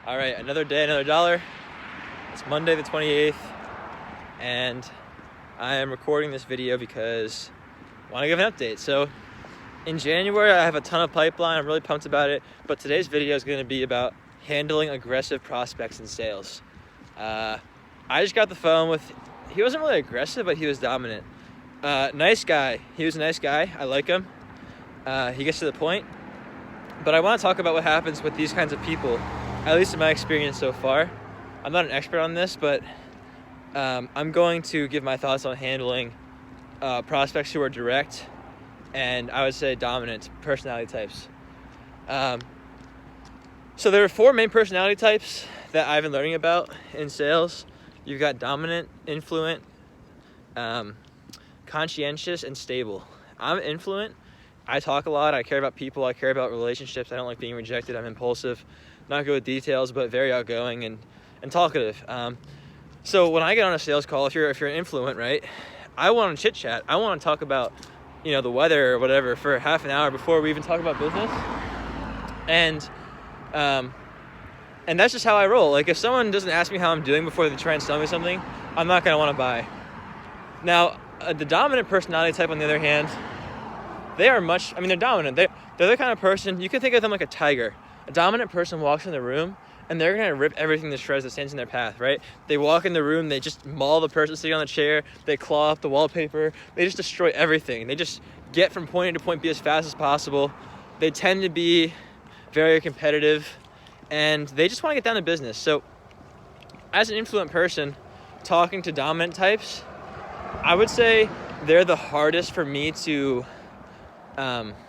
All right, another day, another dollar. It's Monday the 28th, and I am recording this video because I want to give an update. So in January, I have a ton of pipeline. I'm really pumped about it, but today's video is going to be about handling aggressive prospects in sales. I just got the phone with, he wasn't really aggressive, but he was dominant. Nice guy. He was a nice guy. I like him. He gets to the point. But I want to talk about what happens with these kinds of people, at least in my experience so far. I'm not an expert on this, but I'm going to give my thoughts on handling prospects who are direct and I would say dominant personality types. So there are 4 main personality types that I've been learning about in sales. You've got dominant, influent, conscientious, and stable. I'm influent. I talk a lot. I care about people. I care about relationships. I don't like being rejected. I'm impulsive. Not good with details, but very outgoing and talkative. So when I get on a sales call, if you're an influent, right, I want to chit chat. I want to talk about, the weather or whatever for half an hour before we even talk about business. And that's just how I roll. Like if someone doesn't ask me how I'm doing before they try and sell me something, I'm not going to want to buy. Now, the dominant personality type, on the other hand, they are they're dominant. They're the kind of person, you can think of them like a tiger. A dominant person walks in the room and they're going to rip everything to shreds that stands in their path, right? They walk in the room, they just maul the person sitting on the chair, they claw up the wallpaper, they just destroy everything. They just get from point A to point B as fast as possible. They tend to be very competitive and they just want to get down to business. So as an influent person talking to dominant types, I would say they're the hardest for me to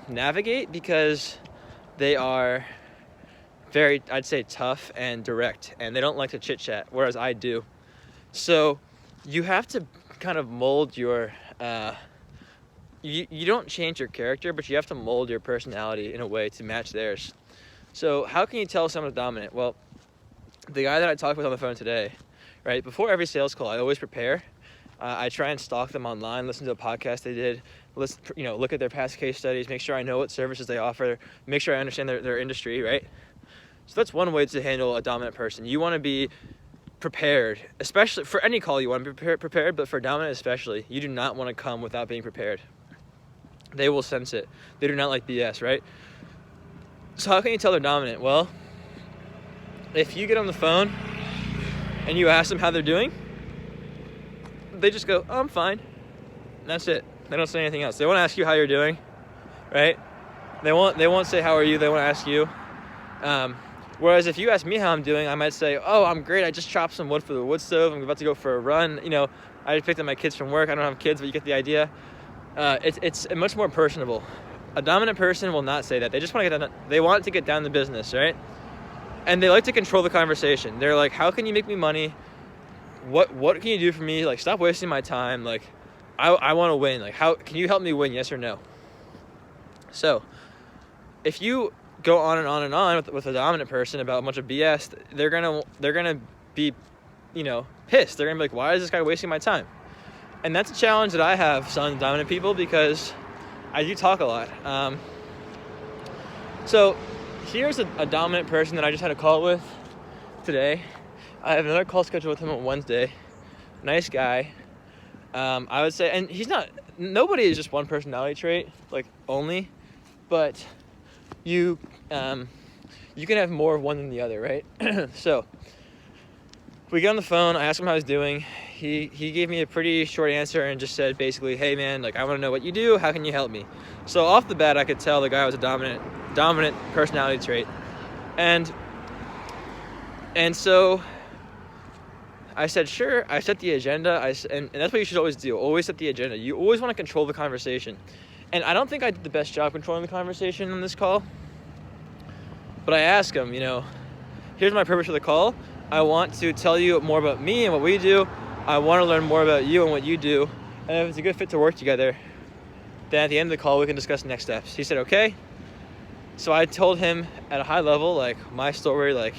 navigate because they are very, I'd say, tough and direct, and they don't like to chit chat, whereas I do. So you have to kind of mold your, you don't change your character, but you have to mold your personality in a way to match theirs. So how can you tell someone's dominant? Well, the guy that I talked with on the phone today, right, before every sales call, I always prepare. I try and stalk them online, listen to a podcast they did, look at their past case studies, make sure I know what services they offer, make sure I understand their industry, right? So that's one way to handle a dominant person. You want to be prepared, especially for any call. You want to be prepared, but for dominant especially, you do not want to come without being prepared. They will sense it. They do not like BS, right? So how can you tell they're dominant? Well, if you get on the phone and you ask them how they're doing, they just go, "Oh, I'm fine." And that's it. They don't say anything else. They won't ask you how you're doing, right? They won't say how are you. They won't ask you. Whereas if you ask me how I'm doing, I might say, "Oh, I'm great. I just chopped some wood for the wood stove. I'm about to go for a run. I just picked up my kids from work. I don't have kids, but you get the idea." It's much more personable. A dominant person will not say that. They just want to get down. They want to get down to business, right? And they like to control the conversation. They're like, "How can you make me money? What can you do for me? Like, stop wasting my time. Like, I want to win. Like, how can you help me win? Yes or no?" So, if you go on and on and on with a dominant person about a bunch of BS, they're gonna be, pissed. They're gonna be like, "Why is this guy wasting my time?" And that's a challenge that I have selling to dominant people because I do talk a lot. So here's a dominant person that I just had a call with today. I have another call scheduled with him on Wednesday. Nice guy. I would say, and nobody is just one personality trait, like only, but you can have more of one than the other, right? So we get on the phone. I asked him how he's doing. He gave me a pretty short answer and just said basically, "Hey man, like I want to know what you do. How can you help me?" So off the bat, I could tell the guy was a dominant personality trait, and so I said, "Sure." I set the agenda. And that's what you should always do. Always set the agenda. You always want to control the conversation. And I don't think I did the best job controlling the conversation on this call. But I asked him, here's my purpose for the call. I want to tell you more about me and what we do. I want to learn more about you and what you do. And if it's a good fit to work together, then at the end of the call, we can discuss next steps. He said, okay. So I told him at a high level, like my story, like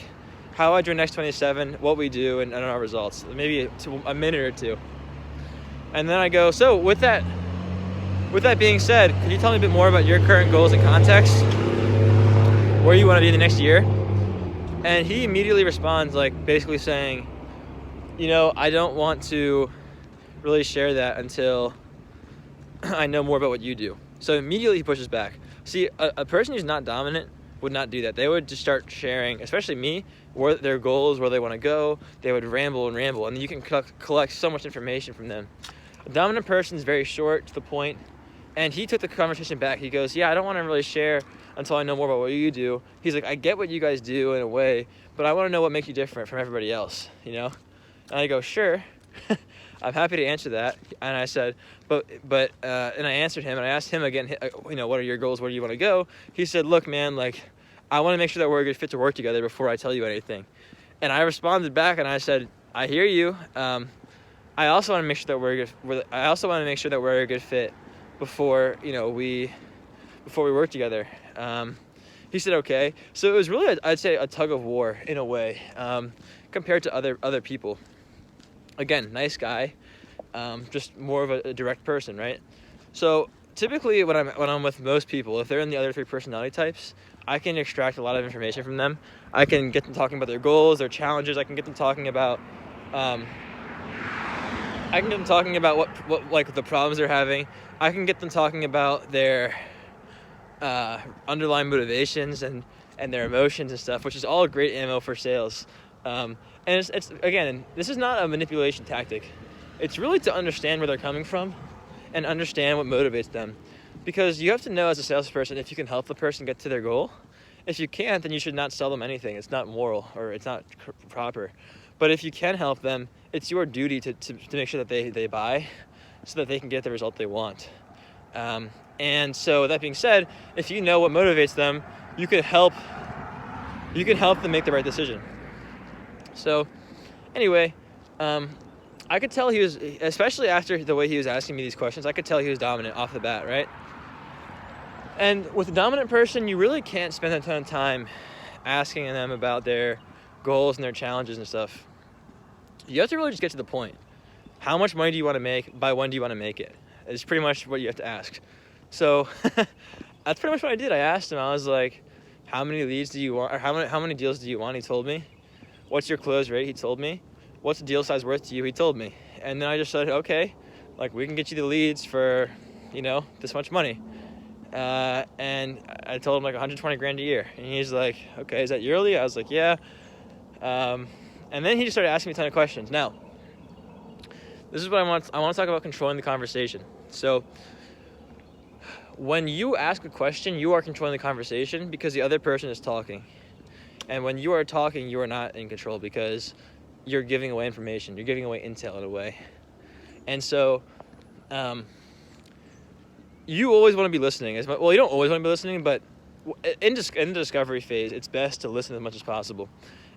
how I joined Next 27, what we do, and our results. Maybe a minute or two. And then I go, so with that being said, could you tell me a bit more about your current goals and context? Where you want to be in the next year? And he immediately responds, like, basically saying, I don't want to really share that until I know more about what you do. So immediately he pushes back. See, a person who's not dominant would not do that. They would just start sharing, especially me, where their goals, where they want to go. They would ramble, and you can collect so much information from them. A dominant person is very short, to the point, and he took the conversation back. He goes, I don't want to really share until I know more about what you do. He's like, I get what you guys do in a way, but I want to know what makes you different from everybody else, And I go, sure. I'm happy to answer that. And I said, and I answered him, and I asked him again, what are your goals? Where do you want to go? He said, look, man, like, I want to make sure that we're a good fit to work together before I tell you anything. And I responded back, and I said, I hear you. I also want to make sure that we're a good fit before we work together. He said, okay. So it was really, I'd say, a tug of war in a way, compared to other people. Again, nice guy, just more of a direct person, right? So typically when I'm with most people, if they're in the other three personality types, I can extract a lot of information from them. I can get them talking about their goals, their challenges. I can get them talking about what like the problems they're having. I can get them talking about their underlying motivations and their emotions and stuff, which is all great ammo for sales. And it's again, this is not a manipulation tactic. It's really to understand where they're coming from and understand what motivates them. Because you have to know as a salesperson if you can help the person get to their goal. If you can't, then you should not sell them anything. It's not moral, or it's not proper. But if you can help them, it's your duty to make sure that they buy so that they can get the result they want. And so that being said, if you know what motivates them, you can help them make the right decision. So anyway, I could tell he was, especially after the way he was asking me these questions, I could tell he was dominant off the bat, right? And with a dominant person, you really can't spend a ton of time asking them about their goals and their challenges and stuff. You have to really just get to the point. How much money do you want to make? By when do you want to make it? It's pretty much what you have to ask. So that's pretty much what I did. I asked him, I was like, how many leads do you want? Or how many deals do you want? He told me. What's your close rate? He told me. What's the deal size worth to you? He told me. And then I just said, okay, like, we can get you the leads for, this much money. And I told him like 120 grand a year. And he's like, okay, is that yearly? I was like, yeah. And then he just started asking me a ton of questions. Now, this is what I want to talk about: controlling the conversation. So when you ask a question, you are controlling the conversation because the other person is talking. And when you are talking, you are not in control because you're giving away information. You're giving away intel in a way. And so you always want to be listening. Well, you don't always want to be listening, but in the discovery phase, it's best to listen as much as possible.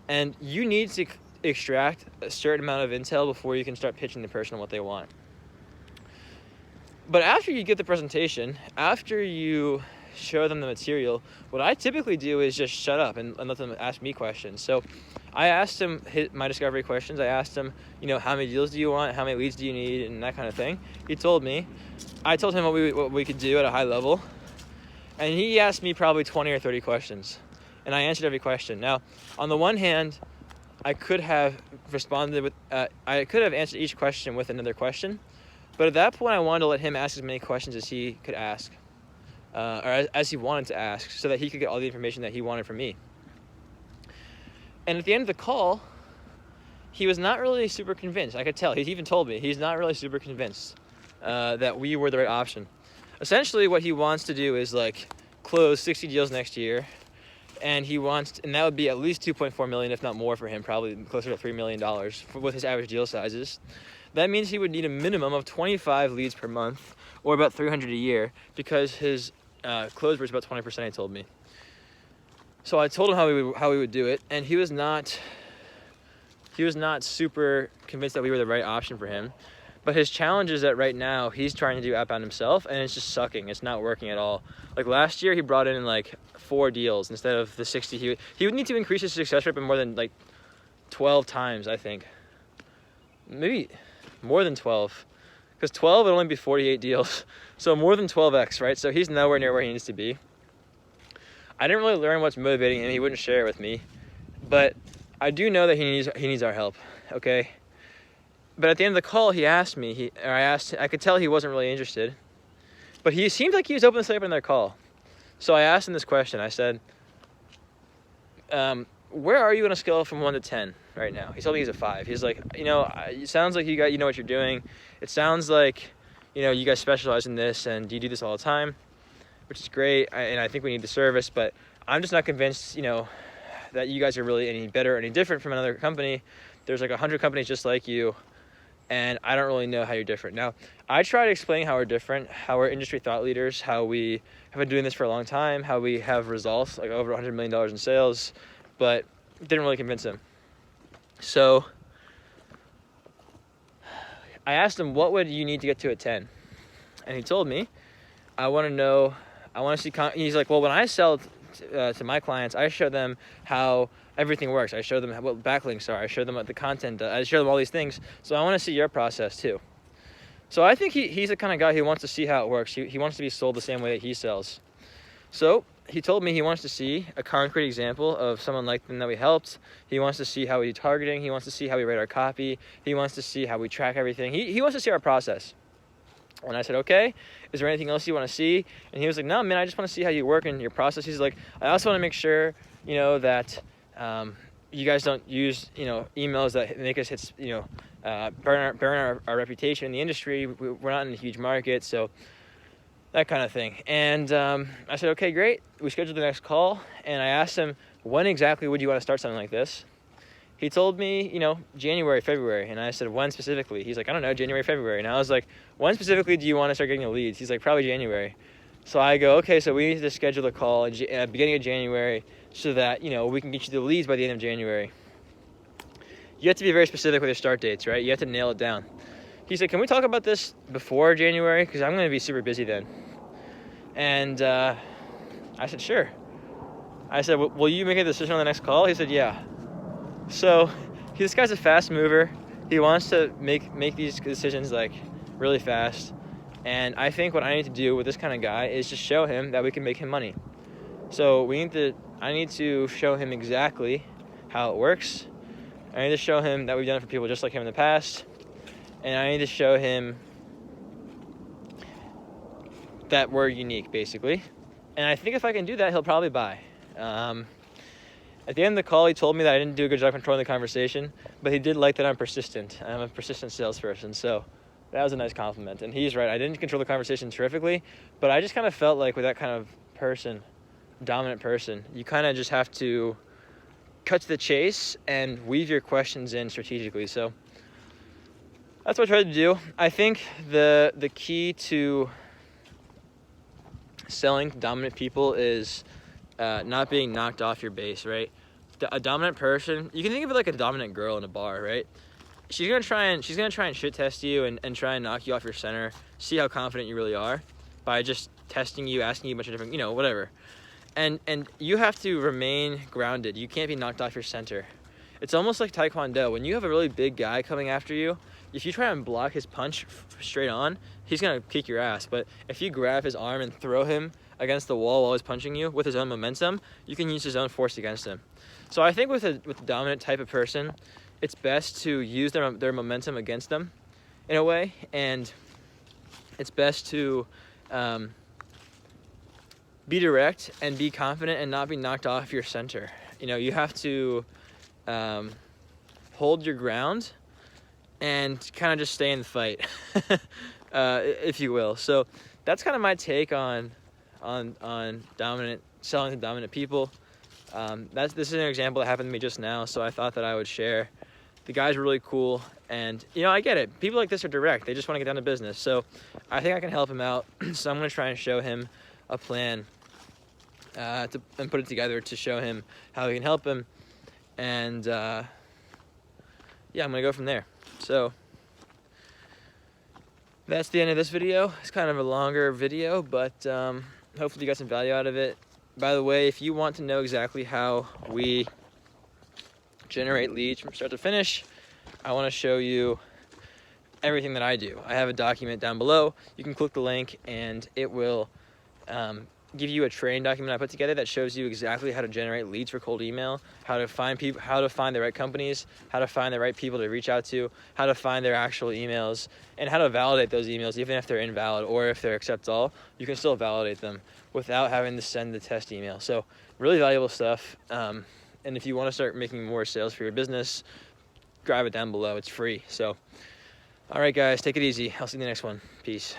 And you need to extract a certain amount of intel before you can start pitching the person what they want. But after you get the presentation, after you show them the material, what I typically do is just shut up and let them ask me questions. So I asked him my discovery questions. I asked him, how many deals do you want? How many leads do you need? And that kind of thing. He told me. I told him what we could do at a high level. And he asked me probably 20 or 30 questions. And I answered every question. Now, on the one hand, I could have I could have answered each question with another question. But at that point, I wanted to let him ask as many questions as he could ask. Or as he wanted to ask, so that he could get all the information that he wanted from me. And at the end of the call, he was not really super convinced. I could tell. He even told me he's not really super convinced that we were the right option. Essentially, what he wants to do is like close 60 deals next year, and that would be at least 2.4 million, if not more, for him. Probably closer to $3 million with his average deal sizes. That means he would need a minimum of 25 leads per month, or about 300 a year, because his close rate is about 20%. He told me. So I told him how we would do it, and he was not super convinced that we were the right option for him. But his challenge is that right now he's trying to do outbound himself, and it's just sucking. It's not working at all. Like last year, he brought in like 4 deals instead of the 60. He would need to increase his success rate by more than like 12 times, I think. Maybe more than 12, because 12 would only be 48 deals. So more than 12x, right? So he's nowhere near where he needs to be. I didn't really learn what's motivating him. He wouldn't share it with me. but I do know that he needs our help, okay? But at the end of the call, he asked me, I could tell he wasn't really interested, but he seemed like he was open to stay up in their call. So I asked him this question. I said, where are you on a scale from 1 to 10 right now? He told me he's a 5. He's like, it sounds like you know what you're doing. It sounds like, you guys specialize in this and you do this all the time, which is great. And I think we need the service, but I'm just not convinced, that you guys are really any better or any different from another company. There's like 100 companies just like you, and I don't really know how you're different. Now, I try to explain how we're different, how we're industry thought leaders, how we have been doing this for a long time, how we have results, like over $100 million in sales, but didn't really convince him. So I asked him, what would you need to get to a 10? And he told me, I want to see, he's like, well, when I sell to my clients, I show them how everything works. I show them what backlinks are. I show them what the content does. I show them all these things. So I want to see your process too. So I think he's the kind of guy who wants to see how it works. He wants to be sold the same way that he sells. So he told me he wants to see a concrete example of someone like them that we helped. He wants to see how we do targeting. He wants to see how we write our copy. He wants to see how we track everything. He wants to see our process. And I said, okay, is there anything else you want to see? And he was like, no, man, I just want to see how you work in your process. He's like, I also want to make sure, that you guys don't use, emails that make us hit, burn our reputation in the industry. We're not in a huge market, so that kind of thing. And I said, okay, great. We scheduled the next call, and I asked him, when exactly would you want to start something like this? He told me, January, February. And I said, when specifically? He's like, I don't know, January, February. And I was like, when specifically do you want to start getting the leads? He's like, probably January. So I go, okay, so we need to schedule a call at the beginning of January so that, we can get you the leads by the end of January. You have to be very specific with your start dates, right? You have to nail it down. He said, can we talk about this before January? Because I'm going to be super busy then. And I said, sure. I said, will you make a decision on the next call? He said, yeah. So this guy's a fast mover. He wants to make these decisions like really fast. And I think what I need to do with this kind of guy is just show him that we can make him money. So I need to show him exactly how it works. I need to show him that we've done it for people just like him in the past. And I need to show him that we're unique, basically. And I think if I can do that, he'll probably buy. At the end of the call, he told me that I didn't do a good job controlling the conversation, but he did like that I'm persistent. I'm a persistent salesperson, so that was a nice compliment. And he's right. I didn't control the conversation terrifically, but I just kind of felt like with that kind of person, dominant person, you kind of just have to cut to the chase and weave your questions in strategically. So that's what I tried to do. I think the key to selling to dominant people is not being knocked off your base, right? A dominant person, you can think of it like a dominant girl in a bar, right? She's gonna try and shit test you and try and knock you off your center, see how confident you really are by just testing you, asking you a bunch of different, whatever. And you have to remain grounded. You can't be knocked off your center. It's almost like Taekwondo. When you have a really big guy coming after you, if you try and block his punch straight on, he's gonna kick your ass. But if you grab his arm and throw him against the wall while he's punching you with his own momentum, you can use his own force against him. So I think with a dominant type of person, it's best to use their momentum against them in a way, and it's best to be direct and be confident and not be knocked off your center. You have to hold your ground and kind of just stay in the fight, if you will. So that's kind of my take on selling to dominant people. This is an example that happened to me just now, so I thought that I would share. The guy's really cool, and I get it. People like this are direct. They just want to get down to business. So I think I can help him out. So I'm going to try and show him a plan and put it together to show him how we can help him. And I'm going to go from there. So that's the end of this video. It's kind of a longer video, but hopefully you got some value out of it. By the way, if you want to know exactly how we generate leads from start to finish, I want to show you everything that I do. I have a document down below. You can click the link and it will give you a training document I put together that shows you exactly how to generate leads for cold email, how to find people, how to find the right companies, how to find the right people to reach out to, how to find their actual emails, and how to validate those emails. Even if they're invalid or if they're accept all, you can still validate them without having to send the test email. So really valuable stuff. And if you want to start making more sales for your business, grab it down below. It's free. So all right, guys, take it easy. I'll see you in the next one. Peace.